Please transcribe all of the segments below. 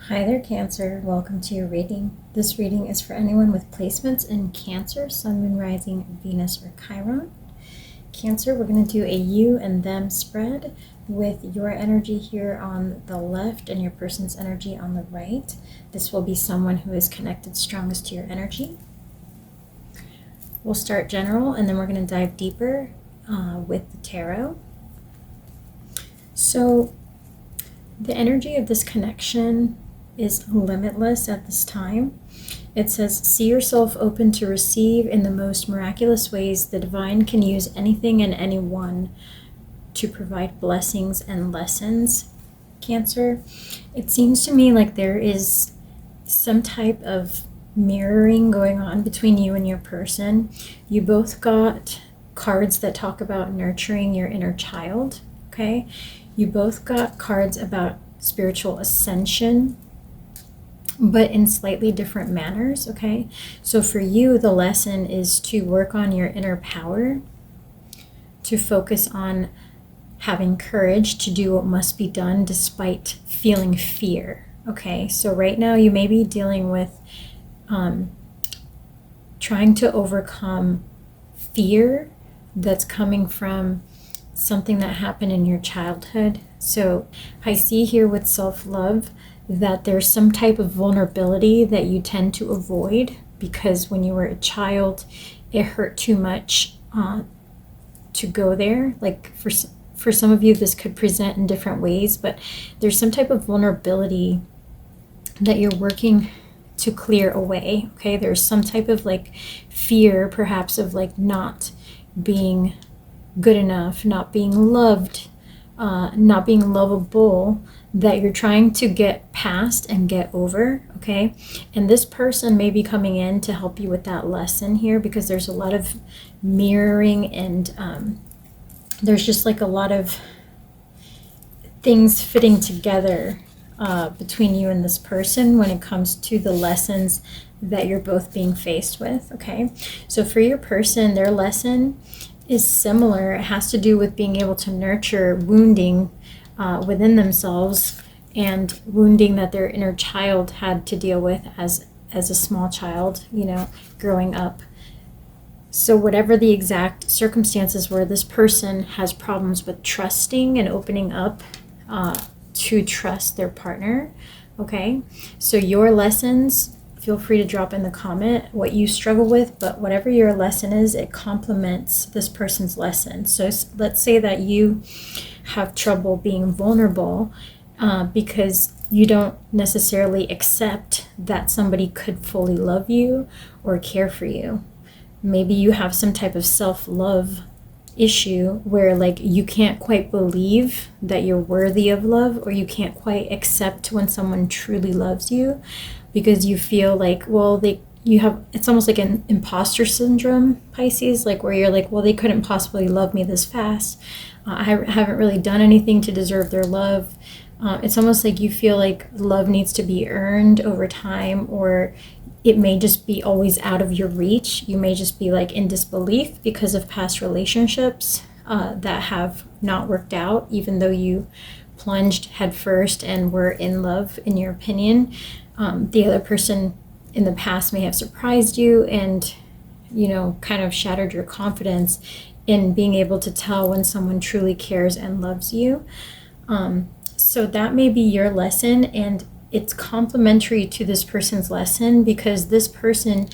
Hi there, Cancer. Welcome to your reading. This reading is for anyone with placements in Cancer, Sun, Moon, Rising, Venus, or Chiron. Cancer, we're going to do a you and them spread with your energy here on the left and your person's energy on the right. This will be someone who is connected strongest to your energy. We'll start general and then we're going to dive deeper with the tarot. So the energy of this connection is limitless at this time. It says, see yourself open to receive in the most miraculous ways. The divine can use anything and anyone to provide blessings and lessons. Cancer, it seems to me like there is some type of mirroring going on between you and your person. You both got cards that talk about nurturing your inner child, okay? You both got cards about spiritual ascension, but in slightly different manners, okay? So for you, the lesson is to work on your inner power, to focus on having courage to do what must be done despite feeling fear, okay? So right now you may be dealing with trying to overcome fear that's coming from something that happened in your childhood. So I see here with self-love that there's some type of vulnerability that you tend to avoid because when you were a child, it hurt too much to go there. Like for some of you, this could present in different ways, but there's some type of vulnerability that you're working to clear away, okay? There's some type of like fear, perhaps, of like not being good enough, not being loved, not being lovable, that you're trying to get past and get over, okay? And this person may be coming in to help you with that lesson here because there's a lot of mirroring and there's just like a lot of things fitting together between you and this person when it comes to the lessons that you're both being faced with, okay? So for your person, their lesson is similar. It has to do with being able to nurture wounding within themselves and wounding that their inner child had to deal with as a small child, you know, growing up. So whatever the exact circumstances were, this person has problems with trusting and opening up to trust their partner, okay? So your lessons, feel free to drop in the comment what you struggle with, but whatever your lesson is, it complements this person's lesson. So let's say that you have trouble being vulnerable because you don't necessarily accept that somebody could fully love you or care for you. Maybe you have some type of self-love issue where like you can't quite believe that you're worthy of love, or you can't quite accept when someone truly loves you because you feel like, well, it's almost like an imposter syndrome, Pisces, like where you're like, well, they couldn't possibly love me this fast. I haven't really done anything to deserve their love. It's almost like you feel like love needs to be earned over time, or it may just be always out of your reach. You may just be like in disbelief because of past relationships that have not worked out, even though you plunged headfirst and were in love, in your opinion. The other person in the past may have surprised you and, you know, kind of shattered your confidence in being able to tell when someone truly cares and loves you. So that may be your lesson, and it's complementary to this person's lesson because this person,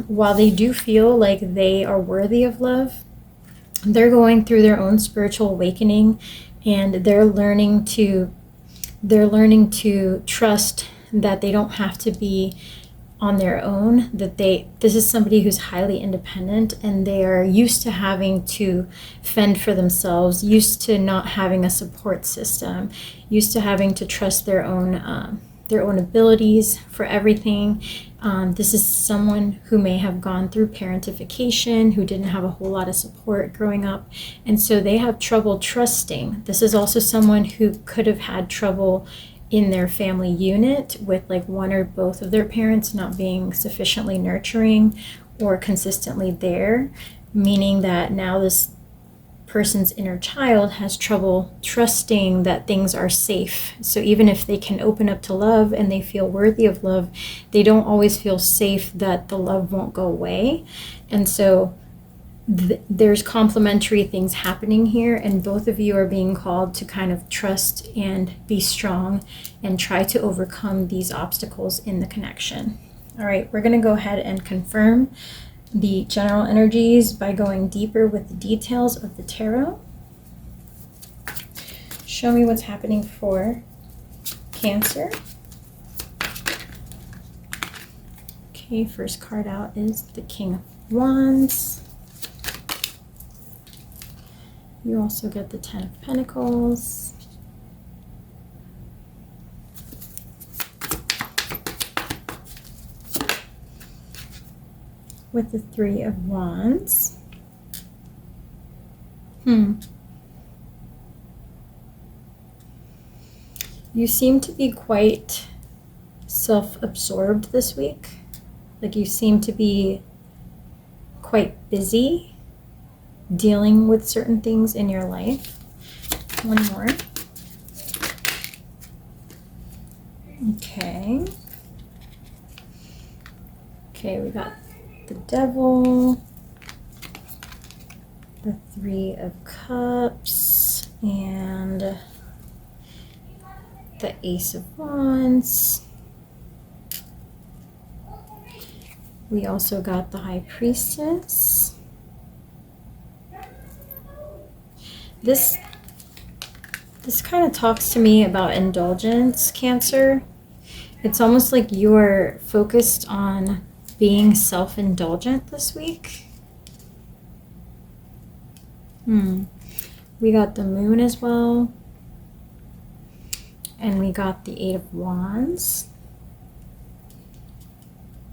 while they do feel like they are worthy of love, they're going through their own spiritual awakening, and they're learning to trust that they don't have to be on their own, that this is somebody who's highly independent and they are used to having to fend for themselves, used to not having a support system, used to having to trust their own abilities for everything. This is someone who may have gone through parentification, who didn't have a whole lot of support growing up, and so they have trouble trusting. This is also someone who could have had trouble in their family unit with like one or both of their parents not being sufficiently nurturing or consistently there, meaning that now this person's inner child has trouble trusting that things are safe. So even if they can open up to love and they feel worthy of love, they don't always feel safe that the love won't go away. And so there's complementary things happening here, and both of you are being called to kind of trust and be strong and try to overcome these obstacles in the connection. All right, we're going to go ahead and confirm the general energies by going deeper with the details of the tarot. Show me what's happening for Cancer. Okay, first card out is the King of Wands. You also get the Ten of Pentacles. With the Three of Wands. You seem to be quite self-absorbed this week. Like you seem to be quite busy dealing with certain things in your life. One more. Okay. Okay, we got the Devil, the Three of Cups, and the Ace of Wands. We also got the High Priestess. This kind of talks to me about indulgence, Cancer. It's almost like you're focused on being self-indulgent this week. We got the Moon as well. And we got the Eight of Wands.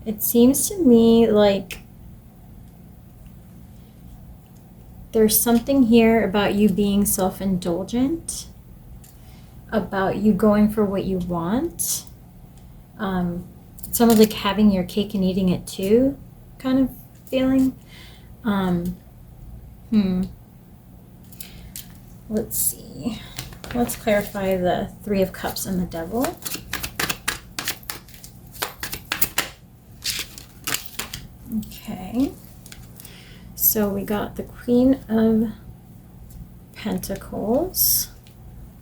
It seems to me like there's something here about you being self-indulgent, about you going for what you want. It's almost like having your cake and eating it too, kind of feeling. Let's see. Let's clarify the Three of Cups and the Devil. Okay. So we got the Queen of Pentacles.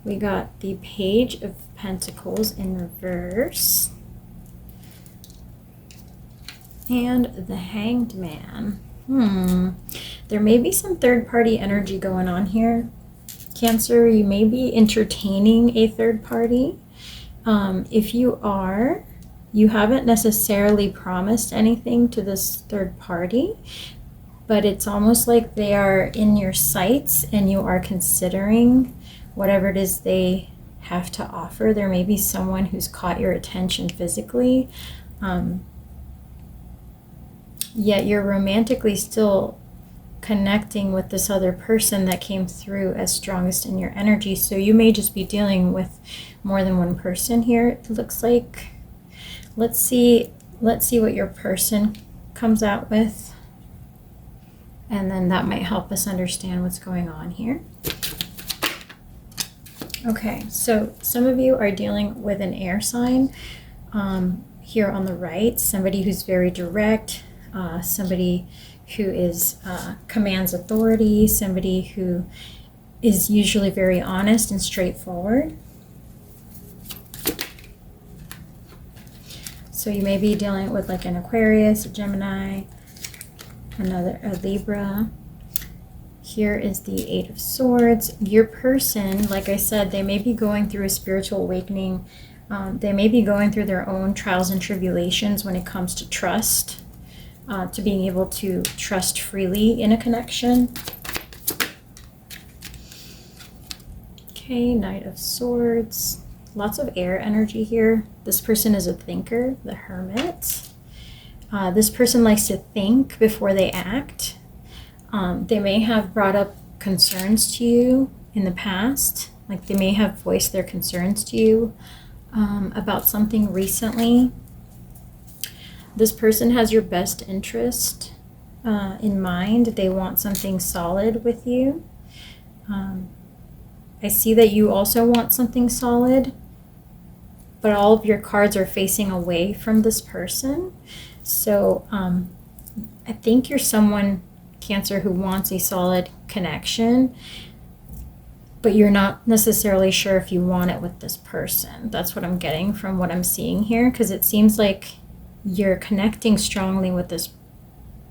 We got the Page of Pentacles in reverse. And the Hanged Man. There may be some third-party energy going on here. Cancer, you may be entertaining a third party. If you are, you haven't necessarily promised anything to this third party, but it's almost like they are in your sights and you are considering whatever it is they have to offer. There may be someone who's caught your attention physically, yet you're romantically still connecting with this other person that came through as strongest in your energy. So you may just be dealing with more than one person here, it looks like. Let's see what your person comes out with, and then that might help us understand what's going on here. Okay, so some of you are dealing with an air sign here on the right, somebody who's very direct, somebody who is commands authority, somebody who is usually very honest and straightforward. So you may be dealing with like an Aquarius, a Gemini, a Libra. Here is the Eight of Swords. Your person, like I said, they may be going through a spiritual awakening. They may be going through their own trials and tribulations when it comes to trust, to being able to trust freely in a connection. Okay, Knight of Swords. Lots of air energy here. This person is a thinker, the Hermit. This person likes to think before they act. They may have brought up concerns to you in the past. Like they may have voiced their concerns to you about something recently. This person has your best interest in mind. They want something solid with you. I see that you also want something solid, but all of your cards are facing away from this person. So I think you're someone, Cancer, who wants a solid connection, but you're not necessarily sure if you want it with this person. That's what I'm getting from what I'm seeing here, because it seems like you're connecting strongly with this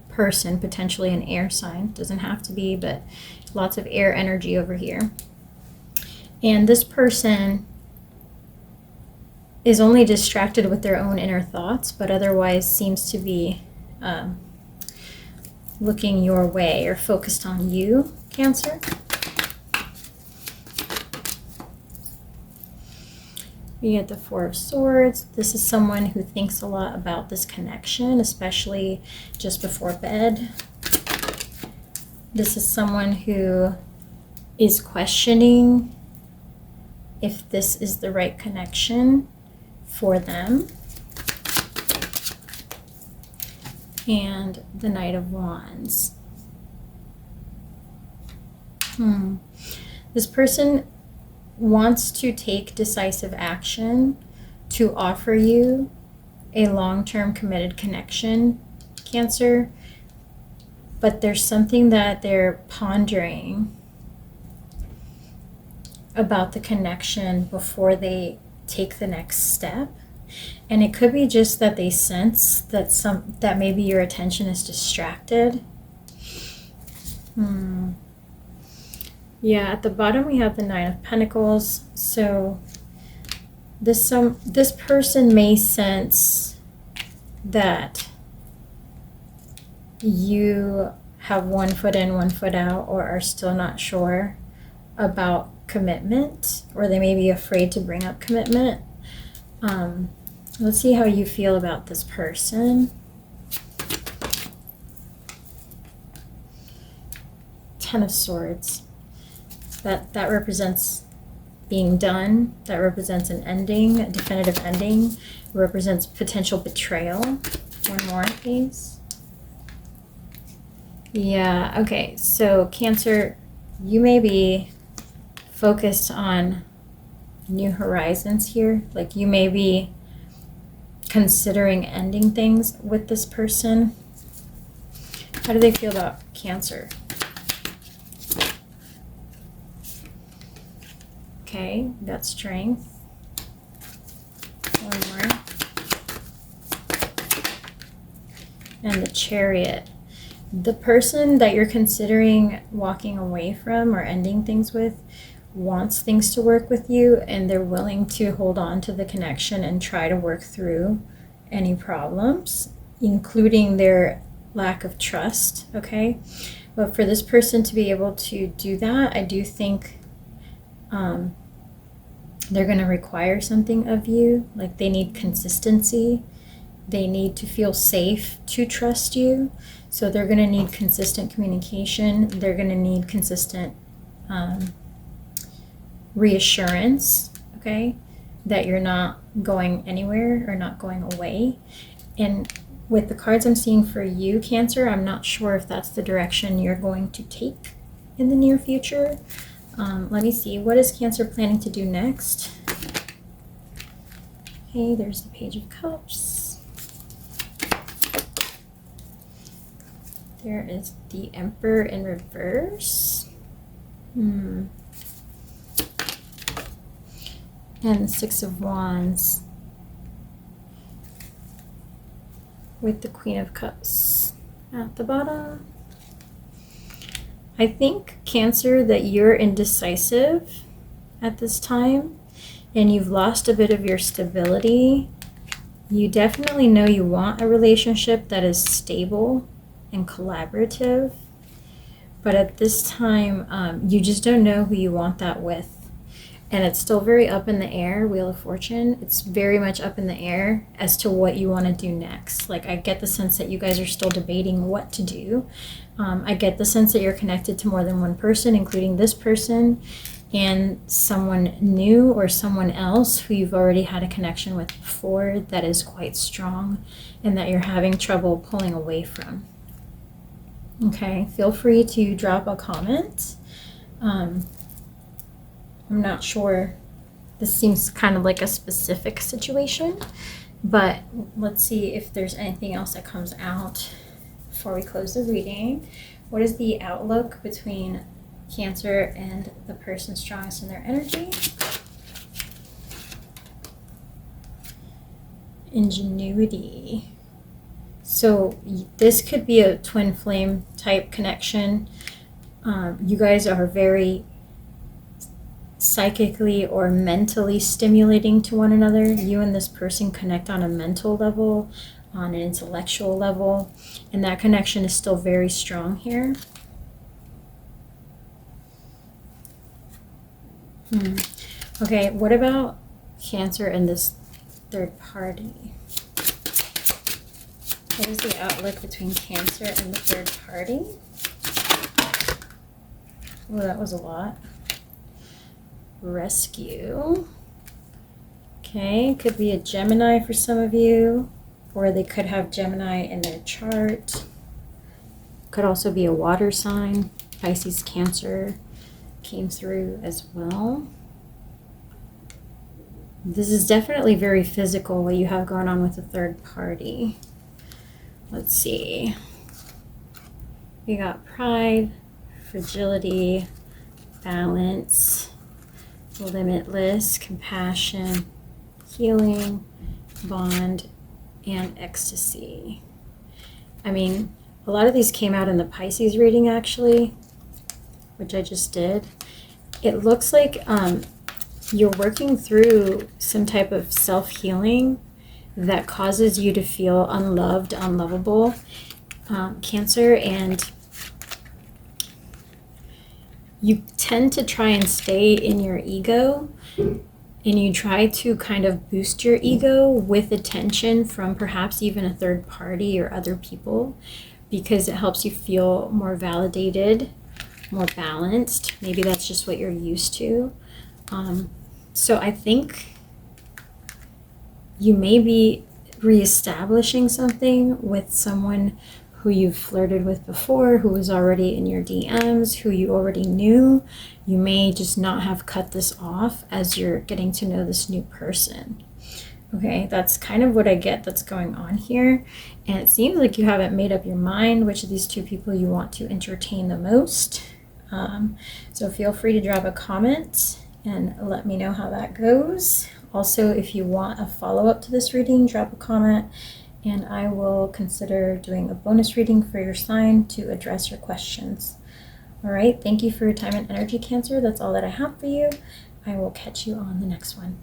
person, potentially an air sign. Doesn't have to be, but lots of air energy over here. And this person is only distracted with their own inner thoughts, but otherwise seems to be looking your way or focused on you, Cancer. We get the Four of Swords. This is someone who thinks a lot about this connection, especially just before bed. This is someone who is questioning if this is the right connection for them. And the Knight of Wands. This person wants to take decisive action to offer you a long-term committed connection, Cancer, but there's something that they're pondering about the connection before they take the next step. And it could be just that they sense that maybe your attention is distracted. Yeah, at the bottom we have the Nine of Pentacles. So this person may sense that you have one foot in, one foot out, or are still not sure about commitment, or they may be afraid to bring up commitment. Let's see how you feel about this person. Ten of Swords. That represents being done. That represents an ending, a definitive ending. It represents potential betrayal. One more, please. Yeah, okay. So Cancer, you may be focused on new horizons here. Like you may be considering ending things with this person. How do they feel about Cancer? Okay, got Strength. One more. And the Chariot. The person that you're considering walking away from or ending things with wants things to work with you, and they're willing to hold on to the connection and try to work through any problems, including their lack of trust, okay? But for this person to be able to do that, I do think they're going to require something of you. Like they need consistency. They need to feel safe to trust you. So they're going to need consistent communication. They're going to need consistent reassurance, okay, that you're not going anywhere or not going away. And with the cards I'm seeing for you, Cancer, I'm not sure if that's the direction you're going to take in the near future. Let me see. What is Cancer planning to do next? Okay, there's the Page of Cups. There is the Emperor in reverse. And the Six of Wands. With the Queen of Cups at the bottom. I think, Cancer, that you're indecisive at this time and you've lost a bit of your stability. You definitely know you want a relationship that is stable and collaborative, but at this time you just don't know who you want that with. And it's still very up in the air, Wheel of Fortune. It's very much up in the air as to what you want to do next. Like, I get the sense that you guys are still debating what to do. I get the sense that you're connected to more than one person, including this person and someone new or someone else who you've already had a connection with before that is quite strong and that you're having trouble pulling away from. Okay, feel free to drop a comment I'm not sure. This seems kind of like a specific situation, but let's see if there's anything else that comes out before we close the reading. What is the outlook between Cancer and the person strongest in their energy? Ingenuity. So this could be a twin flame type connection. You guys are very psychically or mentally stimulating to one another. You and this person connect on a mental level, on an intellectual level, and that connection is still very strong here. Okay, what about Cancer and this third party? What is the outlook between Cancer and the third party? Oh, that was a lot. Rescue. Okay, could be a Gemini for some of you, or they could have Gemini in their chart. Could also be a water sign. Pisces, Cancer came through as well. This is definitely very physical, what you have going on with the third party. Let's see. We got pride, fragility, balance, limitless, compassion, healing, bond, and ecstasy. I mean, a lot of these came out in the Pisces reading actually, which I just did. It looks like you're working through some type of self-healing that causes you to feel unloved, unlovable, Cancer, and you tend to try and stay in your ego, and you try to kind of boost your ego with attention from perhaps even a third party or other people, because it helps you feel more validated, more balanced. Maybe that's just what you're used to. So I think you may be reestablishing something with someone who you've flirted with before, who was already in your DMs, who you already knew. You may just not have cut this off as you're getting to know this new person. Okay, that's kind of what I get that's going on here. And it seems like you haven't made up your mind which of these two people you want to entertain the most. So feel free to drop a comment and let me know how that goes. Also, if you want a follow-up to this reading, drop a comment and I will consider doing a bonus reading for your sign to address your questions. All right, thank you for your time and energy, Cancer. That's all that I have for you. I will catch you on the next one.